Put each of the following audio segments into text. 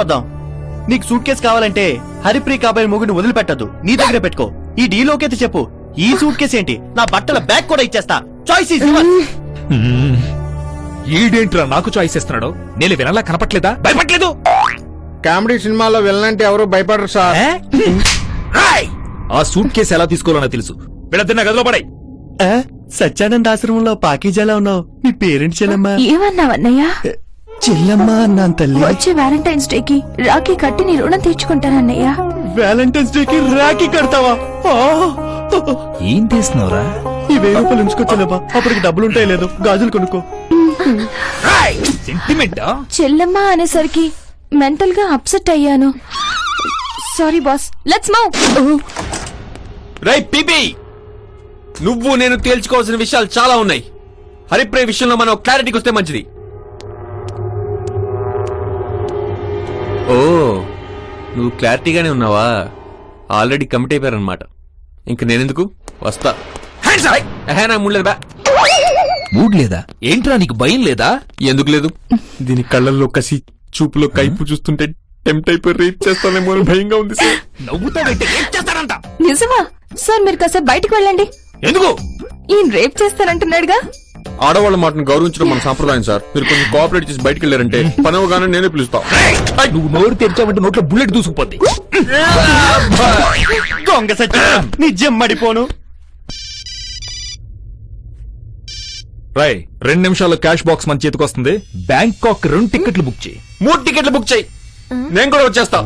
వద్దాం. నీకు suit case కావాలంటే హరిప్రీ కాబోయే మొగుడిని వదిలిపెట్టదు, నీ దగ్గర పెట్టుకో. ఈ డీలోకైతే చెప్పు, ఈ సూట్ కేసు ఏంటి, నా బట్టల బ్యాగ్ కూడా ఇచ్చేస్తా. Choice is yours. ఈడేంట్రా నాకు చాయిస్ ఇస్తున్నాడు? నేను వినలా కనపట్లేదా? భయపట్లేదు. కామెడీ సినిమాలో వెళ్ళంటే ఎవరు భయపడరు సార్. ఆ సూట్ కేసు ఎలా తీసుకోవాలో తెలుసు. వీళ్ళిద్దరిని గదిలో పడాయి. సత్యానంద ఆశ్రమంలో పాకీజాలా ఉన్నావు. నీ పేరెంట్ చెల్లమ్మా? ఏమన్నావన్నయ్యా? చెల్లమ్మా అన్నాను తల్లి. వచ్చే వ్యాలంటైన్స్ డే కి రాఖీ కట్టి నీ రుణం తీర్చుకుంటానన్నయ్యా. వ్యాలంటైన్స్ డే కి రాఖీ కడతావా? ఏం తీస్తున్నావురా? ఈ 1000 రూపాయలు ఉంచుకోవచ్చలేమా? అప్పటికి డబ్బులుంటాయి లేదు, గాజులు కొనుక్కో. సెంటిమెంట్ చెల్లమ్మ అనేసరికి మెంటల్ గా అప్సెట్ అయ్యాను. Sorry boss, let's move. రై పీపీ, నువ్వు నేను తేల్చుకోవాల్సిన విషయాలు చాలా ఉన్నాయి. హరిప్రియ విషయంలో మనం క్లారిటీకి వస్తే మంచిది. ఓ, నువ్వు క్లారిటీగానే ఉన్నావా? ఆల్రెడీ కమిట్ అయిపోయారనమాట. ఇంక నేనెందుకు వస్తా. మూడ్ లేదా ఏంట్రా? నీకు భయం లేదా? ఎందుకు లేదు? దీని కళ్ళల్లో కసి, చూపులో కైపు చూస్తుంటే టెంప్ట్ అయిపోయి రేప్ చేస్తానేమో అని భయంగా ఉంది సార్. చేస్తారంట. నిజమా సార్? మీరు కాసేపు బయటకు వెళ్ళండి. ఎందుకు? ఈయన రేప్ చేస్తానంటున్నాడుగా. ఆడవాళ్ళ మాటను గౌరవించడం మన సంప్రదాయం సార్. మీరు కొంచెం కోఆపరేట్ చేసి బయటకు వెళ్ళారంటే పనవగానే నేనే పిలుస్తా. నువ్వు నోరు తెరిచావంటే నోట్లో బుల్లెట్ దూసుకుపోద్ది. దొంగ సత్యం, నీ జమ్మడిపోను. రై 2 నిమిషాల్లో క్యాష్ బాక్స్ మన చేతికి వస్తుంది. బ్యాంకాక్ 2 టికెట్లు బుక్ చేయి. 3 టికెట్లు బుక్ చేయి, నేను కూడా వచ్చేస్తా.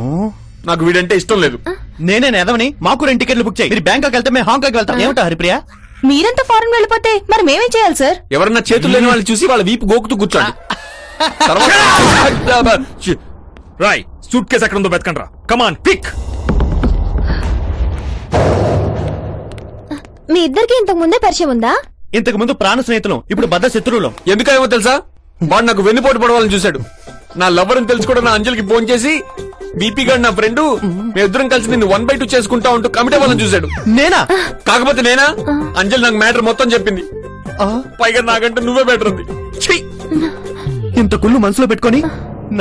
నాకు వీడంటే ఇష్టం లేదు. నేనే ఎదవని, మాకు 2 టికెట్లు బుక్ చేయి. మీరు బ్యాంకాక్ వెళ్తే మేము హాంకాంగ్ వెళ్తాం. ఏమిటా హరిప్రియ? మీరంతా ఫారెన్ వెళ్ళిపోతే మరి మేమేం చేయాలి సార్? ఎవరన్నా చేతులు లేని వాళ్ళని చూసి వాళ్ళ వీపు గోకుతూ కూర్చోండి. రాయ్ సూట్ కేసు ఎక్కడ ఉందో వెతకండి రా. కమాన్ పిక్. మీ ఇద్దరికి ఇంతకు ముందే పరిచయం ఉందా? ఇంతకు ముందు ప్రాణ స్నేహితులం, ఇప్పుడు బద్ద శత్రువులం. ఎందుకేమో తెలుసా? వాడు నాకు వెన్నుపోటు పడవాలని చూశాడు. నా లవర్ అని తెలుసుకోవడం నా అంజలికి ఫోన్ చేసి, బీపీ గారు నా ఫ్రెండ్, మేమిద్దరం కలిసి నిన్ను 1/2 చేసుకుంటా ఉంటూ కమిటీ వాళ్ళని చూశాడు. నేనా? కాకపోతే నేనా? అంజలి నాకు మ్యాటర్ మొత్తం చెప్పింది. పైగా నాకంటే నువ్వే బెటర్ ఉంది. ఛీ! ఇంత కుళ్ళు మనసులో పెట్టుకొని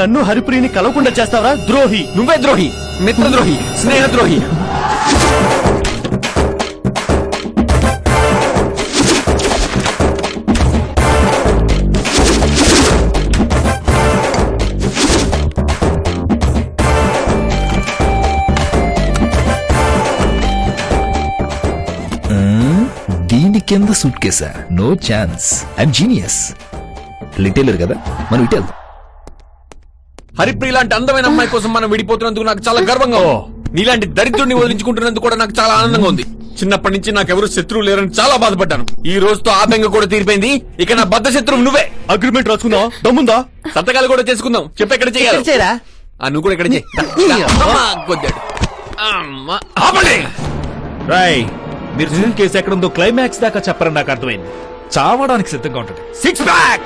నన్ను హరిప్రియని కలవకుండా చేస్తావరా ద్రోహి? నువ్వే ద్రోహి, మిత్రద్రోహి, స్నేహద్రోహి. దీని కింద సూట్ కేసా? No chance. I'm genius. లిటైలర్ కదా మనం ఇటు వెళ్దాం. హరిప్రియ లాంటి అందమైన అమ్మాయి కోసం మనం విడిపోతున్నందుకు నాకు చాలా గర్వంగా ఉంది. నీలాంటి దరిద్రుడిని వదిలించుకుంటున్నందుకు కూడా నాకు చాలా ఆనందంగా ఉంది. చిన్నప్పటి నుంచి నాకెవరు శత్రువు లేరని చాలా బాధపడ్డాను. ఈ రోజుతో ఆ బెంగ కూడా తీరిపోయింది. ఇక నా బద్ద శత్రువు నువ్వే. అగ్రిమెంట్ రాసుకుందాం, దమ్ముందా? సంతకాలు కూడా చేసుకుందాం. చెప్పెక్కడ చేయాలి? చేయరా? నువ్వు కూడా ఇక్కడ రాయ్ మీరు సూట్ కేసు ఎక్కడ ఉందో క్లైమాక్స్ దాకా చెప్పరని నాకు అర్థమైంది. చావడానికి సిద్ధంగా ఉంటుంది. 6 ప్యాక్.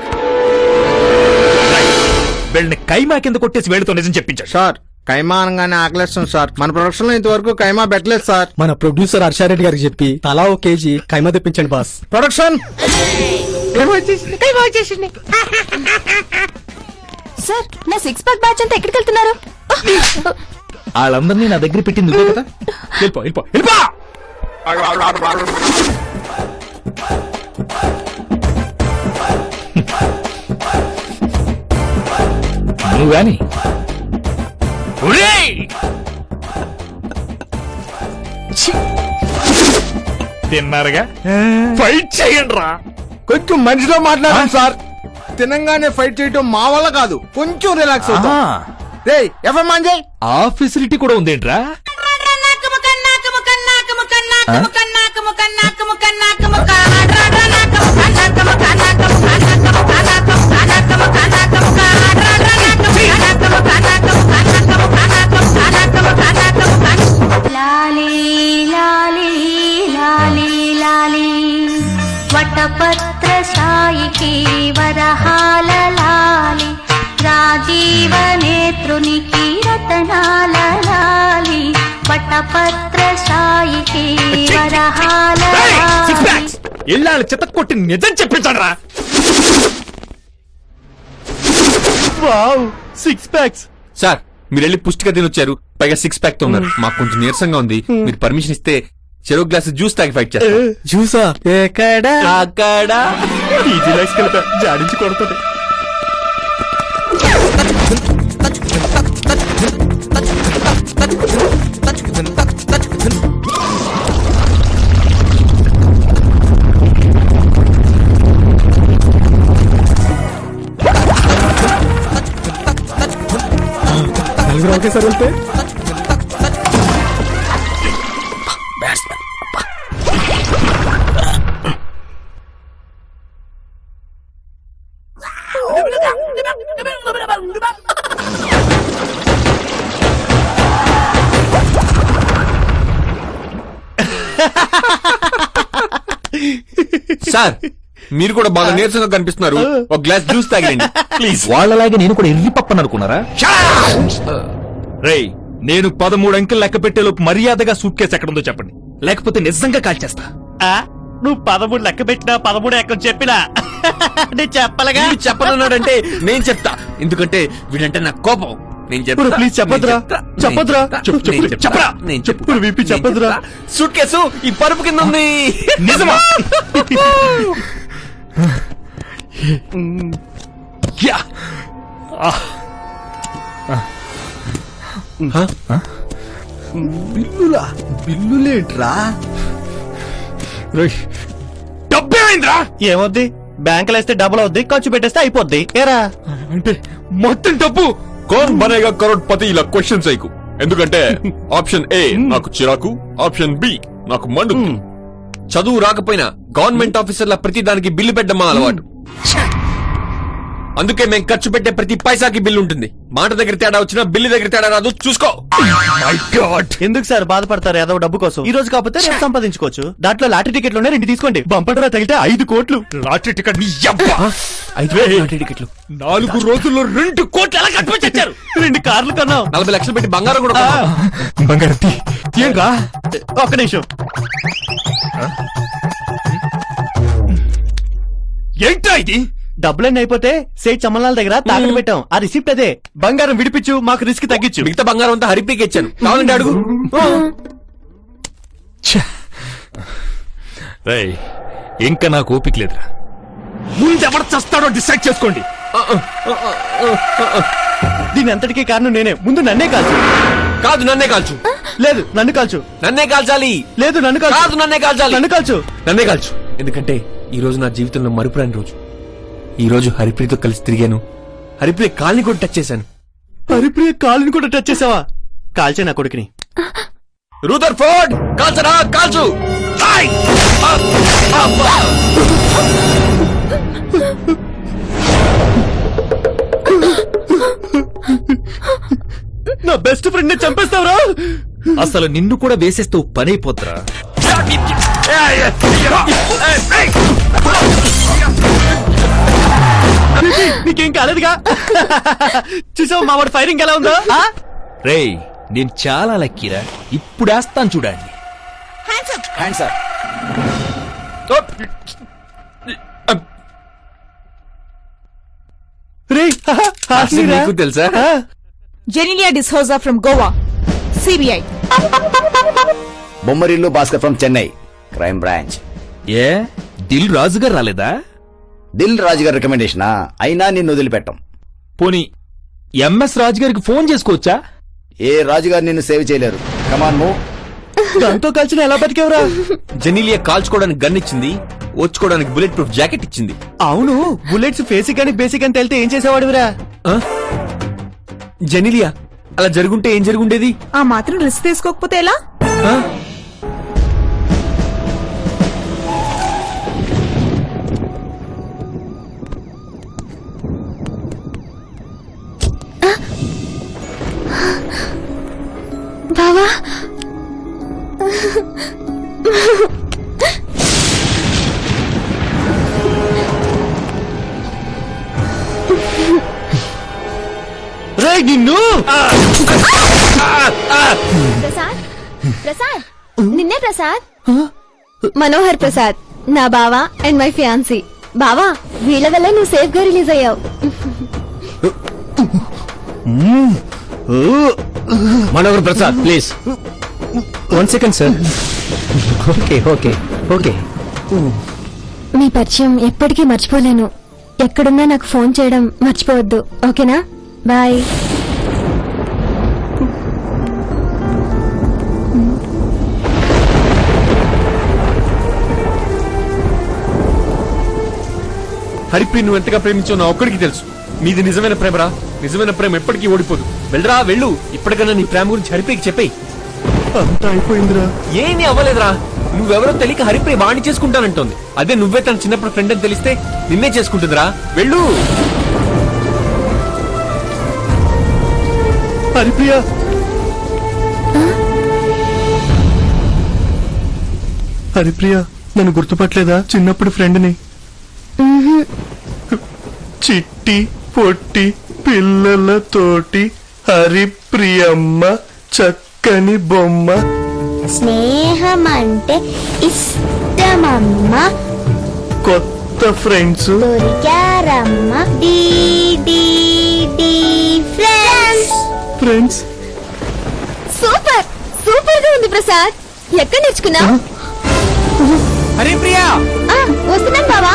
వీళ్ళని కైమా కింద కొట్టేసి వేడితో నిజం చెప్పించాడు. సార్ కైమా అనగానే ఆకలేస్తుంది సార్. మన ప్రొడక్షన్ లో ఇంతవరకు కైమా పెట్టలేదు సార్. మన ప్రొడ్యూసర్ హర్షారెడ్డి గారికి చెప్పి తలా 1 కేజీ కైమా తెప్పించండి బాస్. ప్రొడక్షన్ సార్ నా 6 ప్యాక్ బ్యాచ్ అంతా ఎక్కడికి వెళ్తున్నారు? వాళ్ళందరినీ నా దగ్గర పెట్టింది నువ్వే కదా. వెళ్ళిపో వెళ్ళిపో వెళ్ళిపో. నువ్వేని తిన్నారుగా, ఫైట్ చేయండి రా. కొంచెం మంచిగా మాట్లాడాం సార్. తినంగానే ఫైట్ చేయటం మా వల్ల కాదు. కొంచెం రిలాక్స్ అవుతాం. రేయ్ ఎఫ్ఎం ఆన్ చేయి. ఆ ఫెసిలిటీ కూడా ఉందేంట్రా? వటపత్ర సాయికి వరహాల లాలి, రాజీవ నేత్రునికి రతనాల లాలి. వటపత్ర సాయికి వరహాల లాలి. ఇళ్ళ చిత్త కొట్టి నిజం చెప్పించాడు రా. Wow, 6 packs. సార్ మీరు వెళ్ళి పుష్టిగా తినొచ్చారు, పైగా 6 ప్యాక్ తో ఉన్నారు. మాకు కొంచెం నీరసంగా ఉంది. మీరు పర్మిషన్ ఇస్తే చెరో గ్లాస్ జ్యూస్ తాగి ఫైట్ చేస్తాం. జ్యూసా ఎక్కడా అక్కడ ఈజీ లైఫ్ కలిపా జాడించి కొడుతుంది. నలుగురు ఒకేసారి వెళ్తే సార్ మీరు కూడా బాగా నీరసంగా కనిపిస్తున్నారు. ఒక గ్లాస్ జ్యూస్ తాగండి ప్లీజ్. వాళ్ళలాగే నేను కూడా ఎర్రి పప్పని అనుకున్నారా? రేయ్, నేను 13 అంకెలు లెక్క పెట్టేలోపు మర్యాదగా సూట్ కేసు ఎక్కడుందో చెప్పండి, లేకపోతే నిజంగా కాల్చేస్తా. నువ్వు 13 లెక్క పెట్టినా 13 ఎక్కడ చెప్పినా నేను చెప్పలగా. వీడు చెప్పనన్నాడంటే నేను చెప్తా, ఎందుకంటే వీడంటే నాకు కోపం. నేను చెప్తా. ప్లీజ్ చెప్పొద్దురా. చెప్పొద్దురా. చెప్పరా. నేను చెప్పు విపి చెప్పొద్దురా. సూట్ కేసు ఈ పరుపు కింద ఉంది. నిజమా? యా. బిల్లులేట్రా? డబ్బేమైందిరా? ఏమవుద్ది? బ్యాంకులో వేస్తే డబ్బులు అవుద్ది, ఖర్చు పెట్టేస్తే అయిపోద్ది. ఏరా అంటే మొత్తం డబ్బు కౌన్ బనేగా కరోడ్పతి ఇలా క్వశ్చన్స్ అయ్యకు. ఎందుకంటే ఆప్షన్ ఏ నాకు చిరాకు, ఆప్షన్ బి నాకు మండు. చదువు రాకపోయినా గవర్నమెంట్ ఆఫీసర్ల ప్రతి దానికి బిల్లు పెట్టడం మా అలవాటు. అందుకే మేము ఖర్చు పెట్టే ప్రతి పైసాకి బిల్లు ఉంటుంది. మాట దగ్గర తేడా వచ్చినా బిల్లు దగ్గర తేడా రాదు, చూసుకో. My God. ఎందుకు సార్ బాధపడతారు ఏదో డబ్బు కోసం? ఈ రోజు కాకపోతే రేపు సంపాదించుకోవచ్చు. దాంట్లో లాటరీ టికెట్లు ఉన్నాయి, 2 తీసుకోండి. బంపడరా తగిలితే 5 కోట్లు. లాటరీ టికెట్ నీ యబ్బా. 5 టికెట్లు 4 రోజుల్లో 2 కోట్లు ఎలా కట్టుకొచ్చారు? 2 కార్లు కొన్నాం. 40 లక్షలు పెట్టి బంగారం కూడా కొన్నాం. బంగారం ఏంట్రా? ఒక్క నిమిషం. ఏంట్రా ఇది? డబ్బులన్నీ అయిపోతే సేట్ చమలాల దగ్గర తాకట్టు పెట్టాం. ఆ రిసిప్ట్ అదే. బంగారం విడిపించు, మాకు రిస్క్ తగ్గించు. మిగతా బంగారం అంతా హరిప్రీకి ఇచ్చాను, కావాలంటే అడుగు. రేయ్, ఇంకా నాకు ఓపిక లేదురా. ముందెవరు చస్తాడో డిసైడ్ చేసుకోండి. దీని అంతటికీ కారణం నేనే. ముందు నన్నే కాల్చు. కాదు నన్నే కాల్చు. లేదు నన్ను కాల్చు. నన్నే కాల్చాలి. లేదు నన్ను కాల్చు. కాదు నన్నే కాల్చాలి. నన్ను కాల్చు. నన్నే కాల్చు. ఎందుకంటే ఈ రోజు నా జీవితంలో మరుపురాని రోజు. ఈ రోజు హరిప్రీతో కలిసి తిరిగాను. హరిప్రియ కాల్ని కూడా టచ్ చేశాను. హరిప్రియ కాలుని కూడా టచ్ చేసావా? కాల్చే నా కొడుకుని. రూదర్ ఫోర్డ్ కాల్చరా, కాల్చు. ఆయ్! అబ్బా! నా బెస్ట్ ఫ్రెండ్ ని చంపేస్తావురా? అసలు నిన్ను కూడా వేసేస్తూ పనైపోతురా. నీకేం కాలేదుగా? చూసావు మా వాడు ఫైరింగ్ ఎలా ఉందో? రేయ్, నేను చాలా లక్కీరా. ఇప్పుడేస్తాను చూడండి. రేయ్, అసలు నీకు తెలుసా? Genilia D'Souza from Goa. CBI. Bommarillu Bhaskar from Chennai, crime branch. ఏ దిల్ రాజు గారు రాలేదా? దిల్ రాజు గారి రికమెండేషనా? అయినా నిన్ను వదిలిపెట్టాం. పోనీ ఎంఎస్ రాజు గారికి ఫోన్ చేసుకోవచ్చా? ఏ రాజుగారు నిన్ను సేవ్ చేయలేరు. Come on move. దాంతో కలిసిన ఎలా బతికేవరా? జెనీలియా కాల్చుకోవడానికి గన్ ఇచ్చింది, ఓచుకోవడానికి బుల్లెట్ ప్రూఫ్ జాకెట్ ఇచ్చింది. అవును, బుల్లెట్స్ ఫేసిక్ అని బేసిక్ అని తెలితే ఏం చేసేవాడివిరా? జెనీలియా అలా జరుగుంటే ఏం జరుగుండేది? ఆ మాత్రం రిస్క్ తీసుకోకపోతే ఎలా? బావా రేయ్ నిన్ను! ప్రసాద్, ప్రసాద్, నిన్నే ప్రసాద్. మనోహర్ ప్రసాద్, నా బావా అండ్ మై ఫియాన్సీ. బావా, వీళ్ళ వల్ల నువ్వు సేఫ్ గా రిలీజ్ అయ్యావు. Manohar Prasad please 1 second sir. Okay okay okay. మీ పరిచయం ఎప్పటికీ మర్చిపోలేను. ఎక్కడున్నా నాకు ఫోన్ చేయడం మర్చిపోవద్దు, ఓకేనా? బాయ్. హరిప్రియ నువ్వు ఎంతగా ప్రేమించావు నా ఒక్కడికి తెలుసు. నీది నిజమైన ప్రేమరా. నిజమైన ప్రేమ ఎప్పటికీ ఓడిపోదు. వెళ్ళరా వెళ్ళు. ఇప్పటికన్నా నీ ప్రేమ గురించి హరిప్రియకి చెప్పేయ్. అంతా అయిపోయిందిరా. ఏమీ అవ్వలేదురా. నువ్వెవరో తెలియక హరిప్రియ వాణ్ణి చేసుకుంటానంటోంది. అదే నువ్వే తన చిన్నప్పుడు ఫ్రెండ్ అని తెలిస్తే నిన్నే చేసుకుంటుందిరా. వెళ్ళు. హరిప్రియ, హరిప్రియ నన్ను గుర్తుపట్టలేదా? చిన్నప్పుడు ఫ్రెండ్ని. చిట్టి పొట్టి పిల్లలతోటి హరిప్రియమ్మ చక్కని బొమ్మ. స్నేహం అంటే ఇష్టమమ్మ, కొత్త ఫ్రెండ్స్ దొరికారమ్మ. ఫ్రెండ్స్. సూపర్ సూపర్ గా ఉంది ప్రసాద్. ఎక్కడ నేర్చుకున్నావు? హరిప్రియ వస్తున్నాను బావా.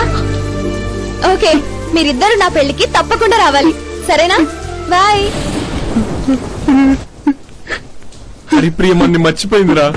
ఓకే, మీరిద్దరు నా పెళ్లికి తప్పకుండా రావాలి, సరేనా? బాయ్. హరిప్రియ మన్ని మర్చిపోయిందిరా.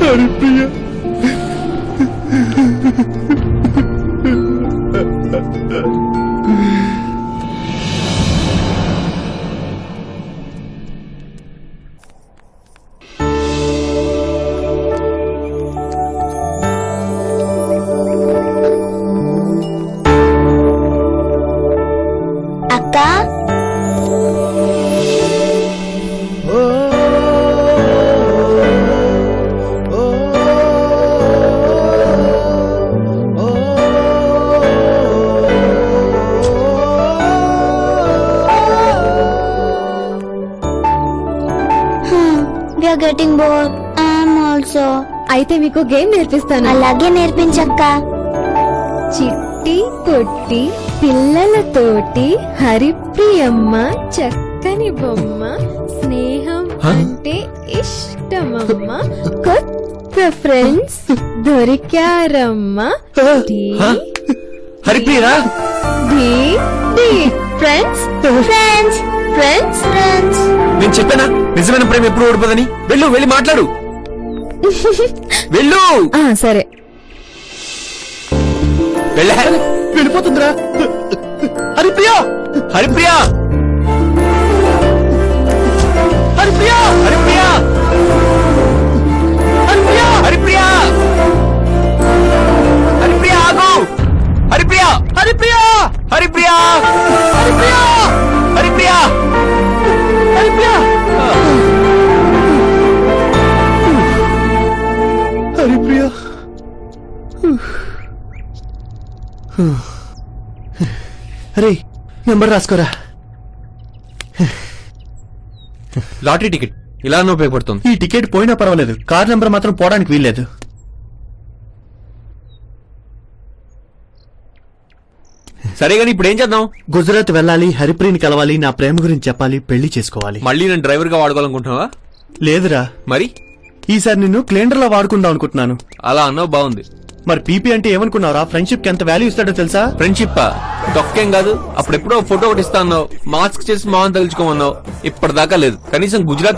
హరిప్రియ, అక్క, we are getting bored. I am also. అయితే మీకు గేమ్ నేర్పిస్తాను. అలాగే నేర్పించక్క. చిట్టి పొట్టి పిల్లలతోటి హరిప్రియమ్మ చక్కని బొమ్మ. స్నేహం అంటే ఇష్టమమ్మ, కొత్త ఫ్రెండ్స్ దొరికారమ్మ. హరిప్రియరా. Friends friends friends friends. నేను చెప్పానా నిజమైన ప్రేమ ఎప్పుడు ఓడిపోదని. వెళ్ళు, వెళ్ళి మాట్లాడు. వెళ్ళు. సరే. వెళ్ళిపోతుందిరా. హరిప్రియ, హరిప్రియ, హరిప్రియ, హరిప్రియ, హరిప్రియ, హరిప్రియ, హరిప్రియ ఆగు. హరిప్రియ, హరిప్రియ, హరిప్రియ, హరిప్రియ, హరిప్రియ, హరిప్రియ, హరిప్రియ. అరే నెంబర్ రాసుకోరా. లాటరీ టికెట్ ఇలా ఉపయోగపడుతుంది. ఈ టికెట్ పోయినా పర్వాలేదు, కార్ నెంబర్ మాత్రం పోవడానికి వీల్లేదు. సరే గాని ఇప్పుడు ఏం చేద్దాం? గుజరాత్ వెళ్ళాలి, హరిప్రియని కలవాలి, నా ప్రేమ గురించి చెప్పాలి, పెళ్లి చేసుకోవాలి. మళ్ళీ నేను డ్రైవర్ గా వాడుకోవాలనుకుంటున్నావా? లేదురా, మరి ఈసారి నిన్ను క్లీనర్ లా వాడుకుందాం అనుకుంటున్నాను. అలా అన్నావు, బాగుంది. మరి పీపీ అంటే ఏమనుకున్నావురా? ఫ్రెండ్షిప్ కి ఎంత వాల్యూ ఇస్తాడో తెలుసా? ఫ్రెండ్షిప్ దొక్కేం కాదు. అప్పుడెప్పుడో ఫోటో ఒకటి ఇస్తా అన్నావు, మాస్క్ చేసి మామని తలుచుకోమన్నావు. ఇప్పటిదాకా లేదు. కనీసం గుజరాత్